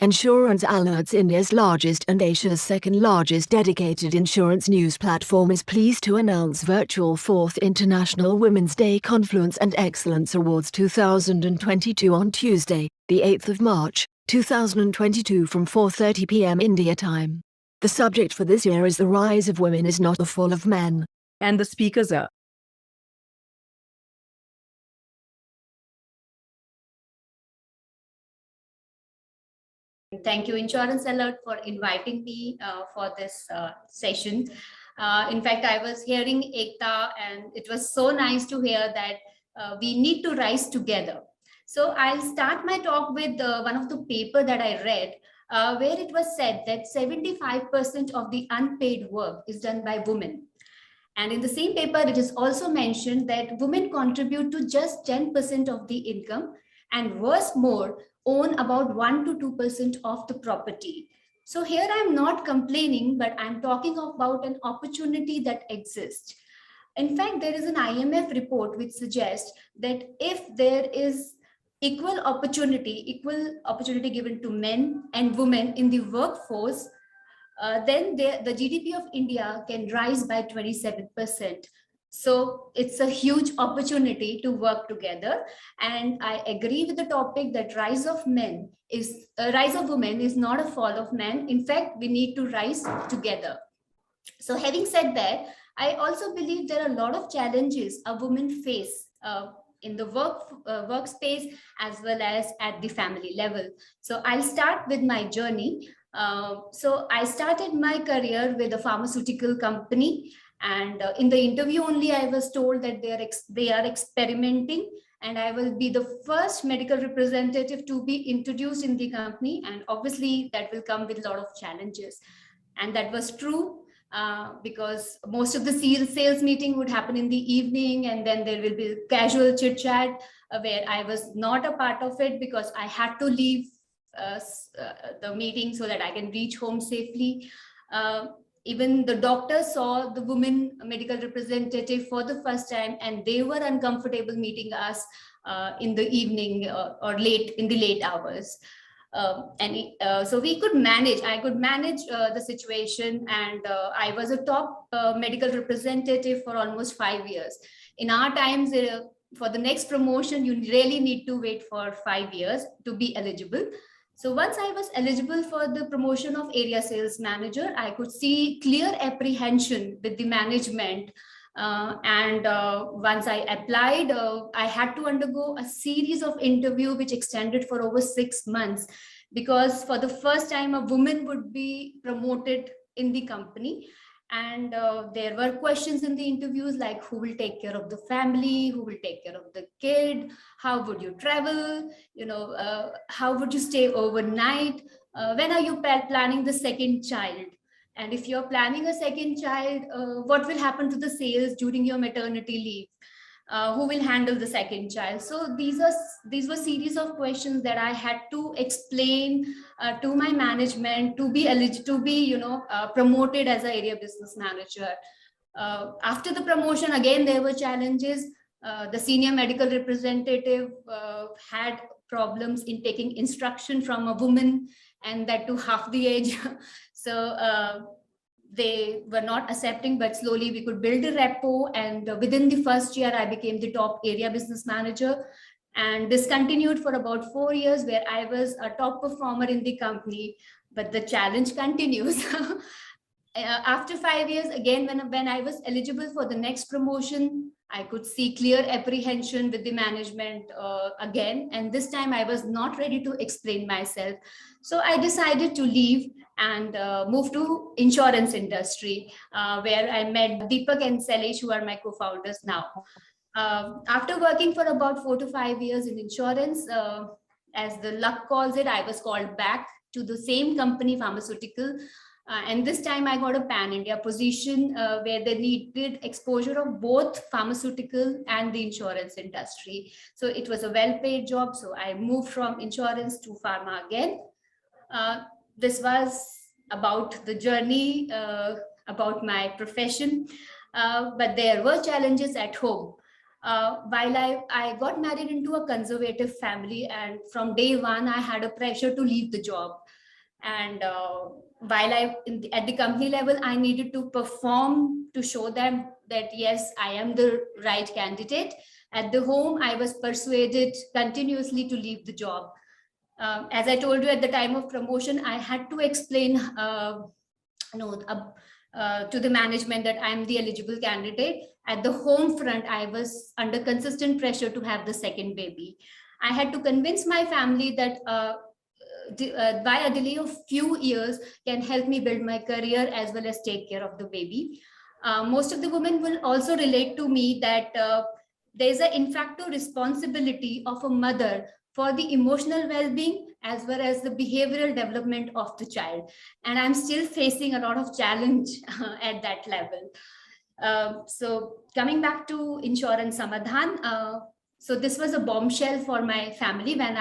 Insurance Alerts, India's largest and Asia's second-largest dedicated insurance news platform, is pleased to announce virtual 4th International Women's Day Confluence and Excellence Awards 2022 on Tuesday, the 8th of March, 2022 from 4:30 p.m. India time. The subject for this year is "The Rise of Women is Not the Fall of Men." And the speakers are Thank you, Insurance Alert, for inviting me for this session. In fact, I was hearing Ekta, and it was so nice to hear that we need to rise together. So I'll start my talk with one of the paper that I read, where it was said that 75% of the unpaid work is done by women. And in the same paper, it is also mentioned that women contribute to just 10% of the income, and worse more, own about 1 to 2% of the property. So here I'm not complaining, but I'm talking about an opportunity that exists. In fact, there is an IMF report which suggests that if there is equal opportunity given to men and women in the workforce, then the GDP of India can rise by 27%. So it's a huge opportunity to work together. And I agree with the topic that rise of women is not a fall of men. In fact, we need to rise together. So having said that, I also believe there are a lot of challenges a woman face in the workspace as well as at the family level. So I'll start with my journey. So I started my career with a pharmaceutical company, and in the interview only I was told that they are experimenting, and I will be the first medical representative to be introduced in the company, and obviously that will come with a lot of challenges. And that was true. Because most of the sales meeting would happen in the evening, and then there will be casual chit chat where I was not a part of it because I had to leave the meeting so that I can reach home safely. Even the doctor saw the woman medical representative for the first time, and they were uncomfortable meeting us in the evening or in the late hours. So I could manage the situation, and I was a top medical representative for almost 5 years. In our times, for the next promotion, you really need to wait for 5 years to be eligible. So once I was eligible for the promotion of area sales manager, I could see clear apprehension with the management. Once I applied, I had to undergo a series of interviews which extended for over 6 months, because for the first time a woman would be promoted in the company. And there were questions in the interviews like, who will take care of the family, who will take care of the kid, how would you travel, how would you stay overnight, when are you planning the second child, and if you're planning a second child, what will happen to the sales during your maternity leave, who will handle the second child. So these were series of questions that I had to explain to my management to be promoted as an area business manager. After the promotion, again there were challenges. The senior medical representative had problems in taking instruction from a woman, and that to half the age. So they were not accepting, but slowly we could build a rapport, and within the first year I became the top area business manager. And this continued for about 4 years, where I was a top performer in the company, but the challenge continues. After 5 years, again, when I was eligible for the next promotion, I could see clear apprehension with the management again. And this time I was not ready to explain myself. So I decided to leave and move to insurance industry, where I met Deepak and Salesh, who are my co-founders now. After working for about 4 to 5 years in insurance, as the luck calls it, I was called back to the same company, pharmaceutical. And this time I got a pan-India position where they needed exposure of both pharmaceutical and the insurance industry. So it was a well-paid job. So I moved from insurance to pharma again. This was about the journey, about my profession, but there were challenges at home. While I got married into a conservative family, and from day one, I had a pressure to leave the job. And while at the company level, I needed to perform to show them that, yes, I am the right candidate. At the home, I was persuaded continuously to leave the job. As I told you, at the time of promotion, I had to explain to the management that I'm the eligible candidate. At the home front, I was under consistent pressure to have the second baby. I had to convince my family that by a delay of few years can help me build my career as well as take care of the baby. Most of the women will also relate to me that there's an in facto responsibility of a mother for the emotional well-being as well as the behavioral development of the child. And I'm still facing a lot of challenge at that level. So coming back to Insurance Samadhan, so this was a bombshell for my family when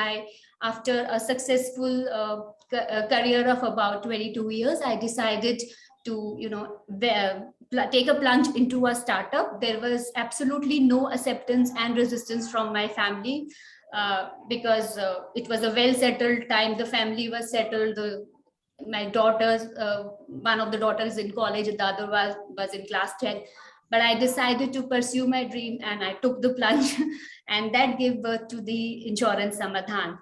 after a successful career of about 22 years, I decided to, take a plunge into a startup. There was absolutely no acceptance and resistance from my family because it was a well-settled time. The family was settled. My daughters, one of the daughters in college, the other was in class 10. But I decided to pursue my dream and I took the plunge and that gave birth to the Insurance Samadhan.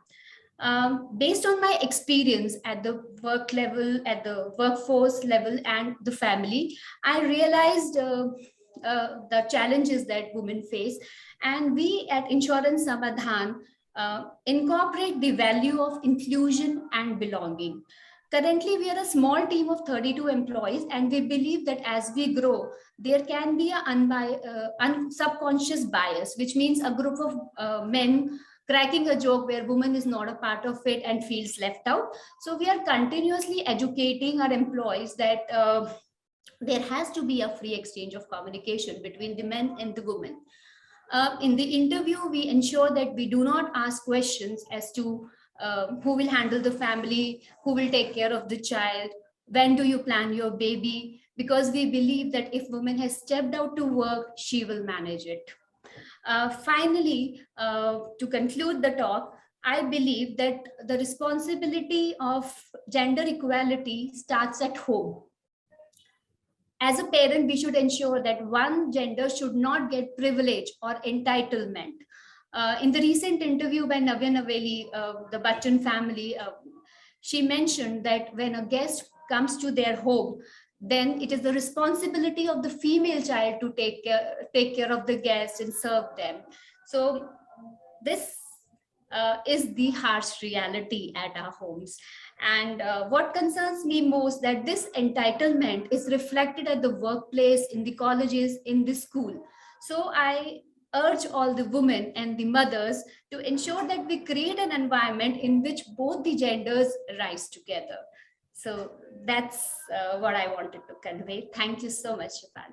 Based on my experience at the work level, at the workforce level and the family, I realized the challenges that women face. And we at Insurance Samadhan incorporate the value of inclusion and belonging. Currently, we are a small team of 32 employees, and we believe that as we grow, there can be a subconscious bias, which means a group of men cracking a joke where woman is not a part of it and feels left out. So we are continuously educating our employees that there has to be a free exchange of communication between the men and the women. In the interview, we ensure that we do not ask questions as to who will handle the family, who will take care of the child, when do you plan your baby, because we believe that if woman has stepped out to work, she will manage it. Finally, to conclude the talk, I believe that the responsibility of gender equality starts at home. As a parent, we should ensure that one gender should not get privilege or entitlement. In the recent interview by Navya Naveli, the Bachchan family, she mentioned that when a guest comes to their home, then it is the responsibility of the female child to take care of the guests and serve them. So this is the harsh reality at our homes. And what concerns me most, that this entitlement is reflected at the workplace, in the colleges, in the school. So I urge all the women and the mothers to ensure that we create an environment in which both the genders rise together. So that's what I wanted to convey. Thank you so much, Shilpa.